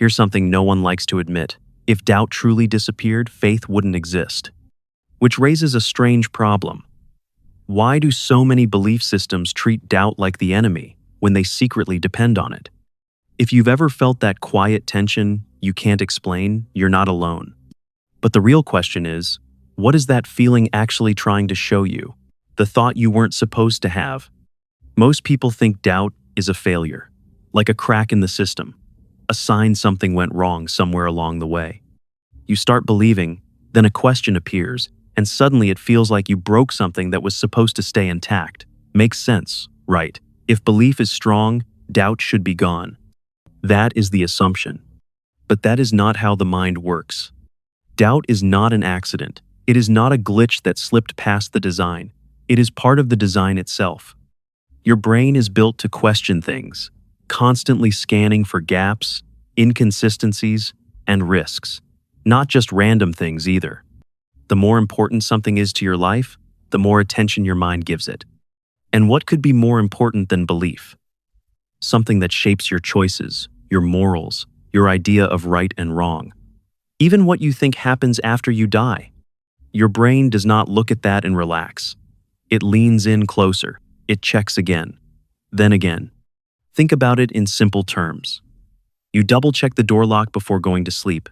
Here's something no one likes to admit. If doubt truly disappeared, faith wouldn't exist. Which raises a strange problem. Why do so many belief systems treat doubt like the enemy when they secretly depend on it? If you've ever felt that quiet tension you can't explain, you're not alone. But the real question is, what is that feeling actually trying to show you? The thought you weren't supposed to have? Most people think doubt is a failure, like a crack in the system, a sign something went wrong somewhere along the way. You start believing, then a question appears, and suddenly it feels like you broke something that was supposed to stay intact. Makes sense, right? If belief is strong, doubt should be gone. That is the assumption. But that is not how the mind works. Doubt is not an accident. It is not a glitch that slipped past the design. It is part of the design itself. Your brain is built to question things, constantly scanning for gaps, inconsistencies, and risks. Not just random things either. The more important something is to your life, the more attention your mind gives it. And what could be more important than belief? Something that shapes your choices, your morals, your idea of right and wrong. Even what you think happens after you die. Your brain does not look at that and relax. It leans in closer. It checks again. Then again. Think about it in simple terms. You double-check the door lock before going to sleep.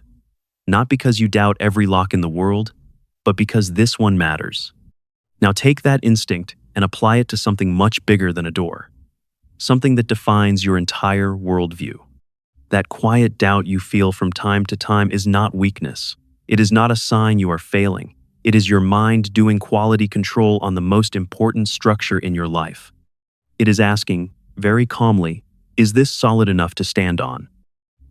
Not because you doubt every lock in the world, but because this one matters. Now take that instinct and apply it to something much bigger than a door. Something that defines your entire worldview. That quiet doubt you feel from time to time is not weakness. It is not a sign you are failing. It is your mind doing quality control on the most important structure in your life. It is asking, very calmly, is this solid enough to stand on?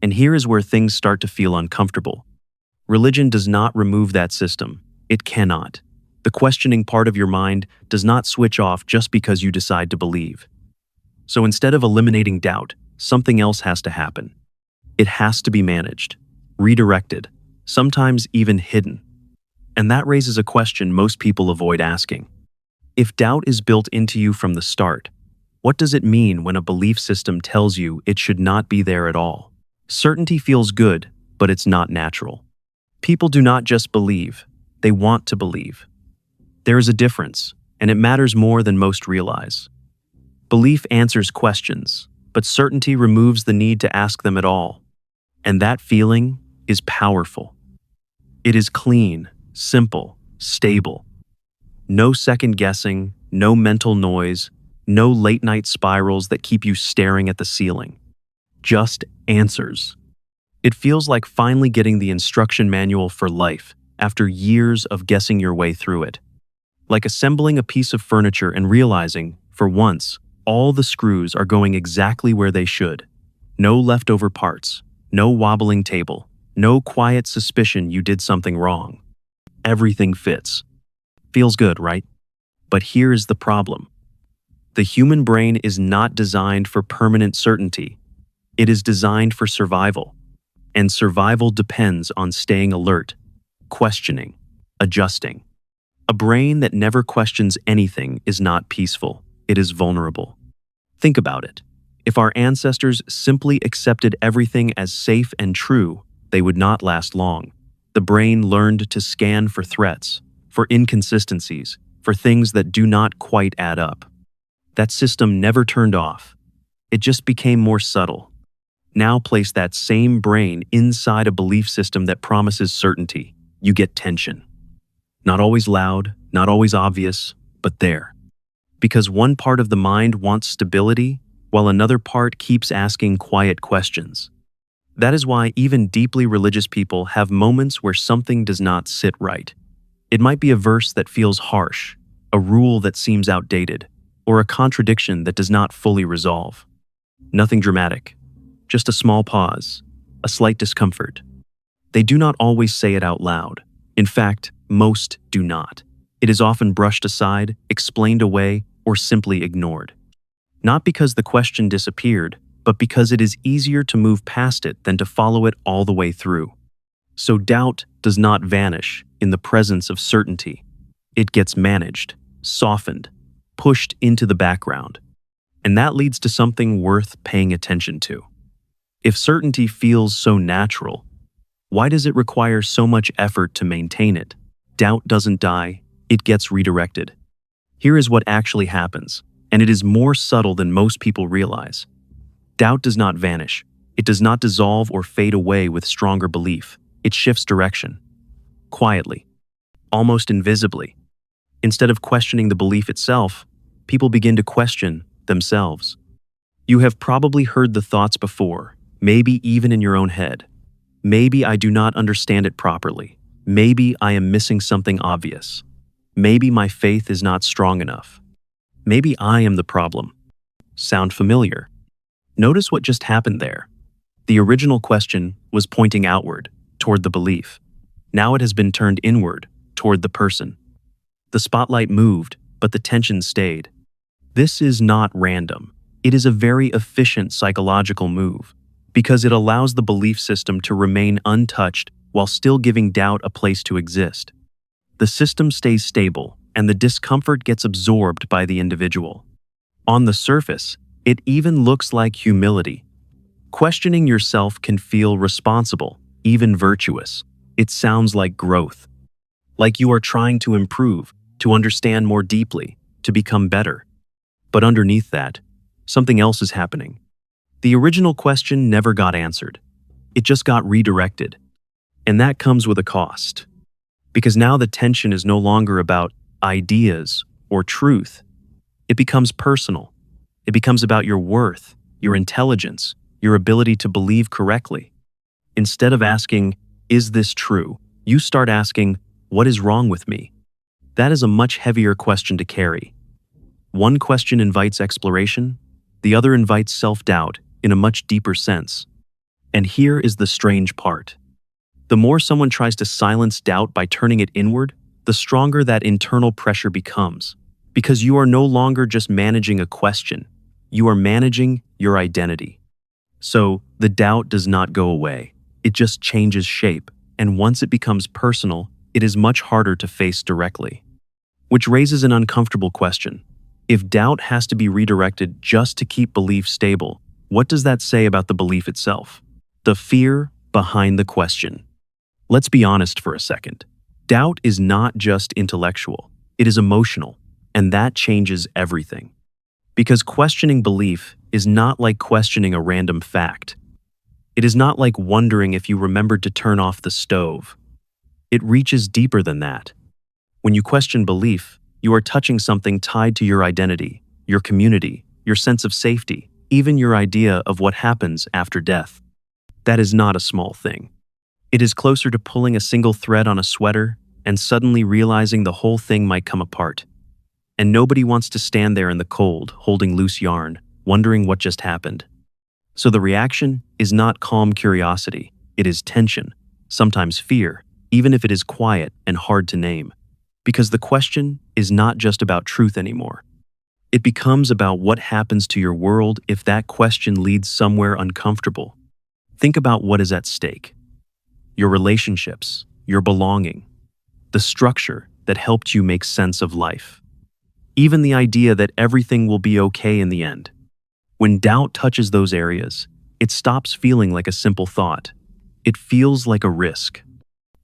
And here is where things start to feel uncomfortable. Religion does not remove that system. It cannot. The questioning part of your mind does not switch off just because you decide to believe. So instead of eliminating doubt, something else has to happen. It has to be managed, redirected, sometimes even hidden. And that raises a question most people avoid asking. If doubt is built into you from the start, what does it mean when a belief system tells you it should not be there at all? Certainty feels good, but it's not natural. People do not just believe, they want to believe. There is a difference, and it matters more than most realize. Belief answers questions, but certainty removes the need to ask them at all. And that feeling is powerful. It is clean, simple, stable. No second guessing, no mental noise, no late-night spirals that keep you staring at the ceiling. Just answers. It feels like finally getting the instruction manual for life after years of guessing your way through it. Like assembling a piece of furniture and realizing, for once, all the screws are going exactly where they should. No leftover parts, no wobbling table, no quiet suspicion you did something wrong. Everything fits. Feels good, right? But here is the problem. The human brain is not designed for permanent certainty. It is designed for survival. And survival depends on staying alert, questioning, adjusting. A brain that never questions anything is not peaceful. It is vulnerable. Think about it. If our ancestors simply accepted everything as safe and true, they would not last long. The brain learned to scan for threats, for inconsistencies, for things that do not quite add up. That system never turned off. It just became more subtle. Now place that same brain inside a belief system that promises certainty. You get tension. Not always loud, not always obvious, but there. Because one part of the mind wants stability, while another part keeps asking quiet questions. That is why even deeply religious people have moments where something does not sit right. It might be a verse that feels harsh, a rule that seems outdated, or a contradiction that does not fully resolve. Nothing dramatic, just a small pause, a slight discomfort. They do not always say it out loud. In fact, most do not. It is often brushed aside, explained away, or simply ignored. Not because the question disappeared, but because it is easier to move past it than to follow it all the way through. So doubt does not vanish in the presence of certainty. It gets managed, softened, pushed into the background. And that leads to something worth paying attention to. If certainty feels so natural, why does it require so much effort to maintain it? Doubt doesn't die, it gets redirected. Here is what actually happens, and it is more subtle than most people realize. Doubt does not vanish. It does not dissolve or fade away with stronger belief. It shifts direction. Quietly. Almost invisibly. Instead of questioning the belief itself, people begin to question themselves. You have probably heard the thoughts before, maybe even in your own head. Maybe I do not understand it properly. Maybe I am missing something obvious. Maybe my faith is not strong enough. Maybe I am the problem. Sound familiar? Notice what just happened there. The original question was pointing outward, toward the belief. Now it has been turned inward, toward the person. The spotlight moved, but the tension stayed. This is not random. It is a very efficient psychological move, because it allows the belief system to remain untouched while still giving doubt a place to exist. The system stays stable, and the discomfort gets absorbed by the individual. On the surface, it even looks like humility. Questioning yourself can feel responsible, even virtuous. It sounds like growth. Like you are trying to improve, to understand more deeply, to become better. But underneath that, something else is happening. The original question never got answered. It just got redirected. And that comes with a cost. Because now the tension is no longer about ideas or truth. It becomes personal. It becomes about your worth, your intelligence, your ability to believe correctly. Instead of asking, "Is this true?" you start asking, "What is wrong with me?" That is a much heavier question to carry. One question invites exploration, the other invites self-doubt in a much deeper sense. And here is the strange part. The more someone tries to silence doubt by turning it inward, the stronger that internal pressure becomes. Because you are no longer just managing a question, you are managing your identity. So, the doubt does not go away. It just changes shape, and once it becomes personal, it is much harder to face directly. Which raises an uncomfortable question. If doubt has to be redirected just to keep belief stable, what does that say about the belief itself? The fear behind the question. Let's be honest for a second. Doubt is not just intellectual, it is emotional, and that changes everything. Because questioning belief is not like questioning a random fact. It is not like wondering if you remembered to turn off the stove. It reaches deeper than that. When you question belief, you are touching something tied to your identity, your community, your sense of safety, even your idea of what happens after death. That is not a small thing. It is closer to pulling a single thread on a sweater and suddenly realizing the whole thing might come apart. And nobody wants to stand there in the cold, holding loose yarn, wondering what just happened. So the reaction is not calm curiosity, it is tension, sometimes fear, even if it is quiet and hard to name. Because the question is not just about truth anymore. It becomes about what happens to your world if that question leads somewhere uncomfortable. Think about what is at stake. Your relationships, your belonging, the structure that helped you make sense of life. Even the idea that everything will be okay in the end. When doubt touches those areas, it stops feeling like a simple thought. It feels like a risk.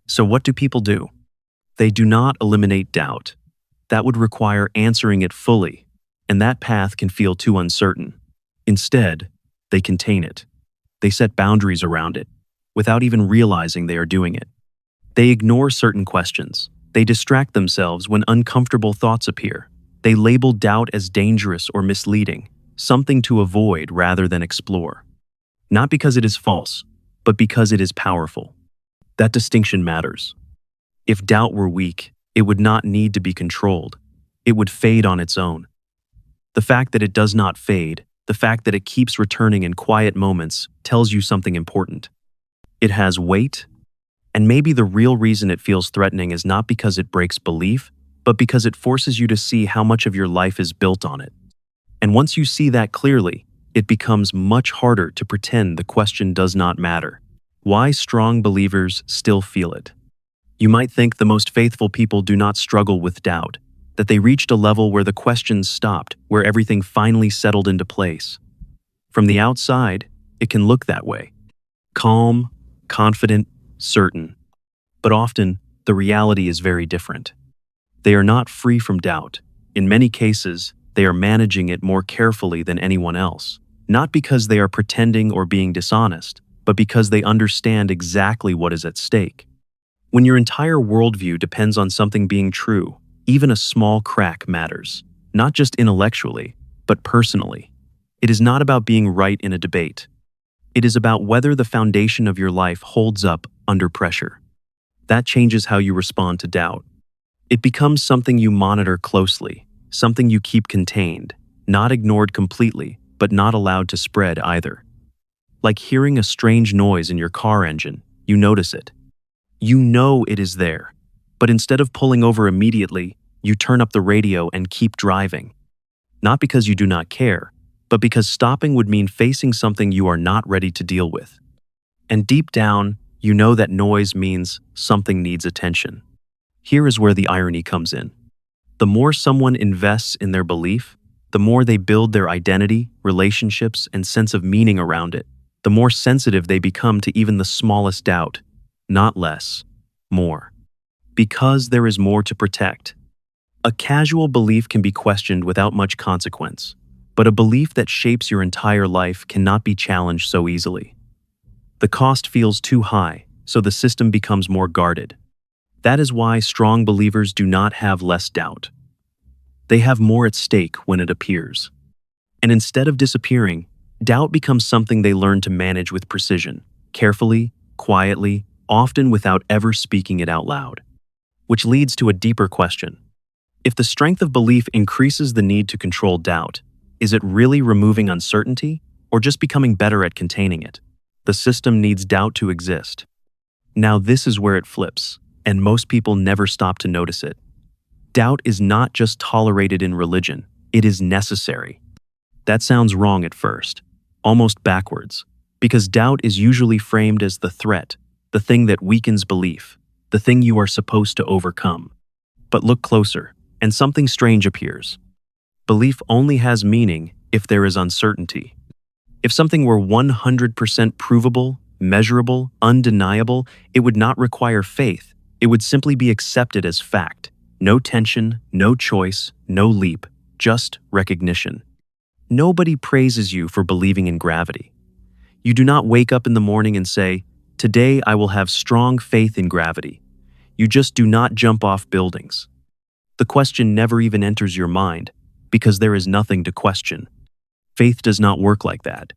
So what do people do? They do not eliminate doubt. That would require answering it fully, and that path can feel too uncertain. Instead, they contain it. They set boundaries around it, without even realizing they are doing it. They ignore certain questions. They distract themselves when uncomfortable thoughts appear. They label doubt as dangerous or misleading, something to avoid rather than explore. Not because it is false, but because it is powerful. That distinction matters. If doubt were weak, it would not need to be controlled. It would fade on its own. The fact that it does not fade, the fact that it keeps returning in quiet moments, tells you something important. It has weight, and maybe the real reason it feels threatening is not because it breaks belief, but because it forces you to see how much of your life is built on it. And once you see that clearly, it becomes much harder to pretend the question does not matter. Why strong believers still feel it? You might think the most faithful people do not struggle with doubt, that they reached a level where the questions stopped, where everything finally settled into place. From the outside, It can look that way. Calm, confident, certain. But often, the reality is very different. They are not free from doubt. In many cases, they are managing it more carefully than anyone else. Not because they are pretending or being dishonest, but because they understand exactly what is at stake. When your entire worldview depends on something being true, even a small crack matters, not just intellectually, but personally. It is not about being right in a debate. It is about whether the foundation of your life holds up under pressure. That changes how you respond to doubt. It becomes something you monitor closely, something you keep contained, not ignored completely, but not allowed to spread either. Like hearing a strange noise in your car engine, you notice it. You know it is there, but instead of pulling over immediately, you turn up the radio and keep driving. Not because you do not care, but because stopping would mean facing something you are not ready to deal with. And deep down, you know that noise means something needs attention. Here is where the irony comes in. The more someone invests in their belief, the more they build their identity, relationships, and sense of meaning around it, the more sensitive they become to even the smallest doubt. Not less, more. Because there is more to protect. A casual belief can be questioned without much consequence, but a belief that shapes your entire life cannot be challenged so easily. The cost feels too high, so the system becomes more guarded. That is why strong believers do not have less doubt. They have more at stake when it appears. And instead of disappearing, doubt becomes something they learn to manage with precision, carefully, quietly, often without ever speaking it out loud. Which leads to a deeper question. If the strength of belief increases the need to control doubt, is it really removing uncertainty or just becoming better at containing it? The system needs doubt to exist. Now this is where it flips, and most people never stop to notice it. Doubt is not just tolerated in religion, it is necessary. That sounds wrong at first, almost backwards, because doubt is usually framed as the threat, the thing that weakens belief, the thing you are supposed to overcome. But look closer, and something strange appears. Belief only has meaning if there is uncertainty. If something were 100% provable, measurable, undeniable, it would not require faith. It would simply be accepted as fact. No tension, no choice, no leap, just recognition. Nobody praises you for believing in gravity. You do not wake up in the morning and say, "Today I will have strong faith in gravity." You just do not jump off buildings. The question never even enters your mind, because there is nothing to question. Faith does not work like that.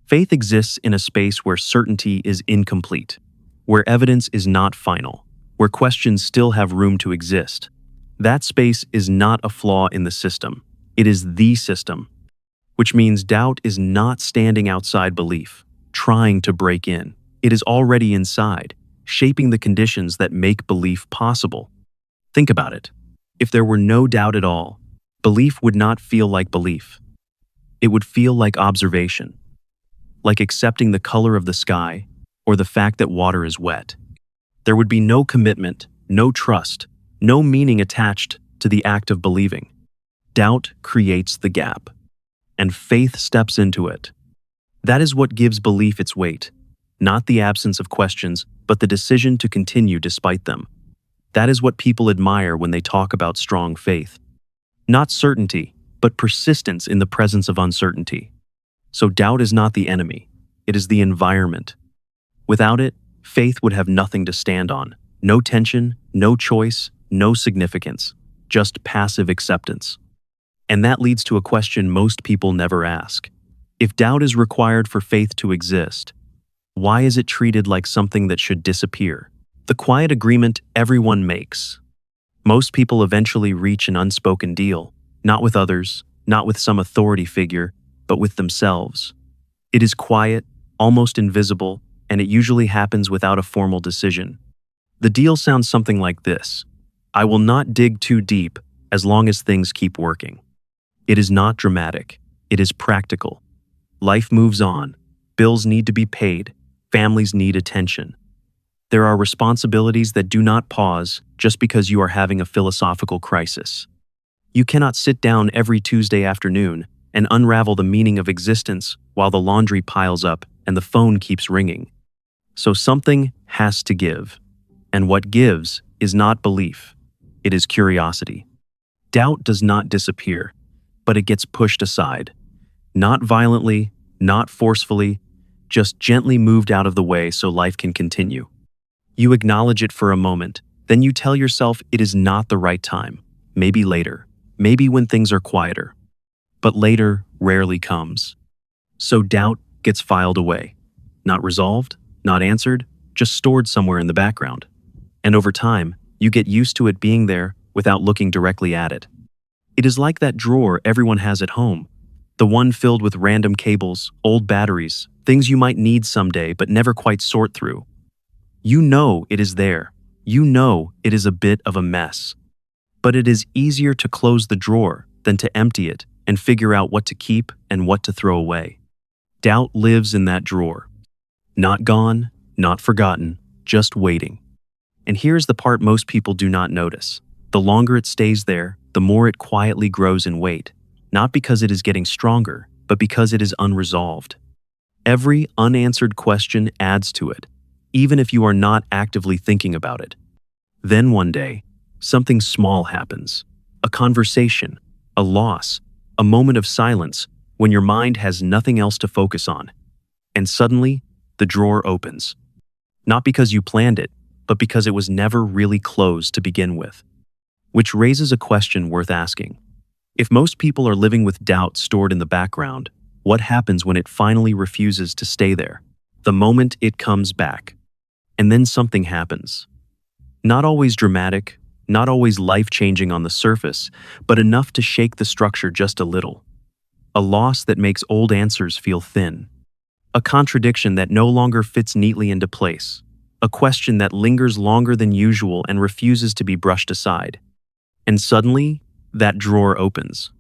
Faith exists in a space where certainty is incomplete, where evidence is not final, where questions still have room to exist. That space is not a flaw in the system. It is the system, which means doubt is not standing outside belief, trying to break in. It is already inside, shaping the conditions that make belief possible. Think about it. If there were no doubt at all, belief would not feel like belief. It would feel like observation, like accepting the color of the sky or the fact that water is wet. There would be no commitment, no trust, no meaning attached to the act of believing. Doubt creates the gap, and faith steps into it. That is what gives belief its weight, not the absence of questions, but the decision to continue despite them. That is what people admire when they talk about strong faith. Not certainty, but persistence in the presence of uncertainty. So doubt is not the enemy, it is the environment. Without it, faith would have nothing to stand on. No tension, no choice, no significance, just passive acceptance. And that leads to a question most people never ask. If doubt is required for faith to exist, why is it treated like something that should disappear? The quiet agreement everyone makes. Most people eventually reach an unspoken deal, not with others, not with some authority figure, but with themselves. It is quiet, almost invisible, and it usually happens without a formal decision. The deal sounds something like this: I will not dig too deep as long as things keep working. It is not dramatic, it is practical. Life moves on, bills need to be paid, families need attention. There are responsibilities that do not pause just because you are having a philosophical crisis. You cannot sit down every Tuesday afternoon and unravel the meaning of existence while the laundry piles up and the phone keeps ringing. So something has to give. And what gives is not belief, it is curiosity. Doubt does not disappear, but it gets pushed aside. Not violently, not forcefully, just gently moved out of the way so life can continue. You acknowledge it for a moment, then you tell yourself it is not the right time. Maybe later, maybe when things are quieter. But later rarely comes. So doubt gets filed away. Not resolved, not answered, just stored somewhere in the background. And over time, you get used to it being there without looking directly at it. It is like that drawer everyone has at home, the one filled with random cables, old batteries, things you might need someday but never quite sort through. You know it is there. You know it is a bit of a mess. But it is easier to close the drawer than to empty it and figure out what to keep and what to throw away. Doubt lives in that drawer. Not gone, not forgotten, just waiting. And here's the part most people do not notice. The longer it stays there, the more it quietly grows in weight. Not because it is getting stronger, but because it is unresolved. Every unanswered question adds to it, even if you are not actively thinking about it. Then one day, something small happens. A conversation, a loss, a moment of silence when your mind has nothing else to focus on. And suddenly, the drawer opens. Not because you planned it, but because it was never really closed to begin with. Which raises a question worth asking. If most people are living with doubt stored in the background, what happens when it finally refuses to stay there? The moment it comes back. And then something happens. Not always dramatic, not always life-changing on the surface, but enough to shake the structure just a little. A loss that makes old answers feel thin. A contradiction that no longer fits neatly into place. A question that lingers longer than usual and refuses to be brushed aside. And suddenly, that drawer opens.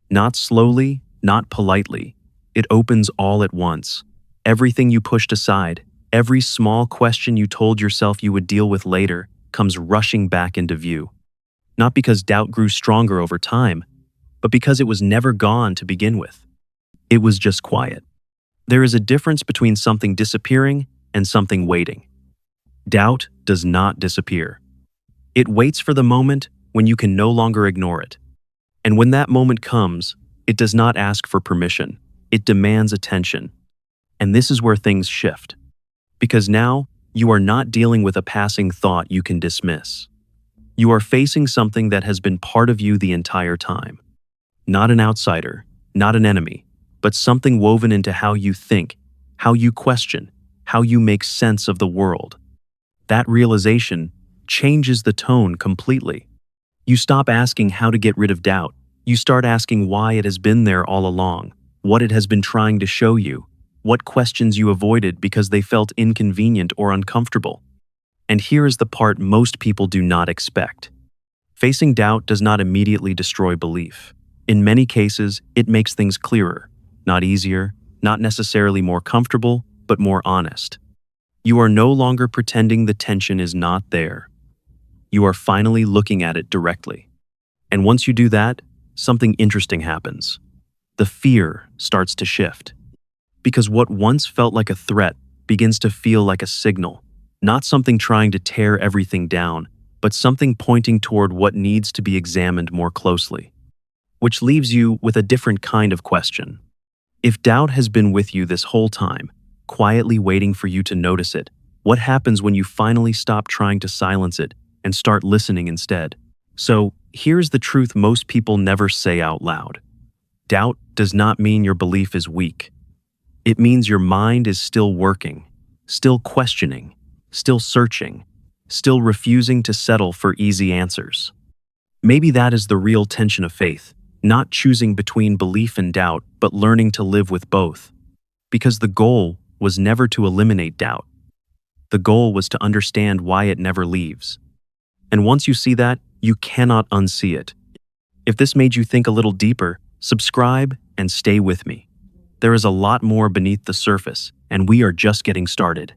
Not slowly, not politely. It opens all at once. Everything you pushed aside, every small question you told yourself you would deal with later, comes rushing back into view. Not because doubt grew stronger over time, but because it was never gone to begin with. It was just quiet. There is a difference between something disappearing and something waiting. Doubt does not disappear. It waits for the moment when you can no longer ignore it. And when that moment comes, it does not ask for permission. It demands attention. And this is where things shift. Because now, you are not dealing with a passing thought you can dismiss. You are facing something that has been part of you the entire time. Not an outsider, not an enemy, but something woven into how you think, how you question, how you make sense of the world. That realization changes the tone completely. You stop asking how to get rid of doubt. You start asking why it has been there all along, what it has been trying to show you, what questions you avoided because they felt inconvenient or uncomfortable. And here is the part most people do not expect. Facing doubt does not immediately destroy belief. In many cases, it makes things clearer, not easier, not necessarily more comfortable, but more honest. You are no longer pretending the tension is not there. You are finally looking at it directly. And once you do that, something interesting happens. The fear starts to shift. Because what once felt like a threat begins to feel like a signal, not something trying to tear everything down, but something pointing toward what needs to be examined more closely. Which leaves you with a different kind of question. If doubt has been with you this whole time, quietly waiting for you to notice it, what happens when you finally stop trying to silence it and start listening instead? So, here's the truth most people never say out loud. Doubt does not mean your belief is weak. It means your mind is still working, still questioning, still searching, still refusing to settle for easy answers. Maybe that is the real tension of faith, not choosing between belief and doubt, but learning to live with both. Because the goal was never to eliminate doubt. The goal was to understand why it never leaves. And once you see that, you cannot unsee it. If this made you think a little deeper, subscribe and stay with me. There is a lot more beneath the surface, and we are just getting started.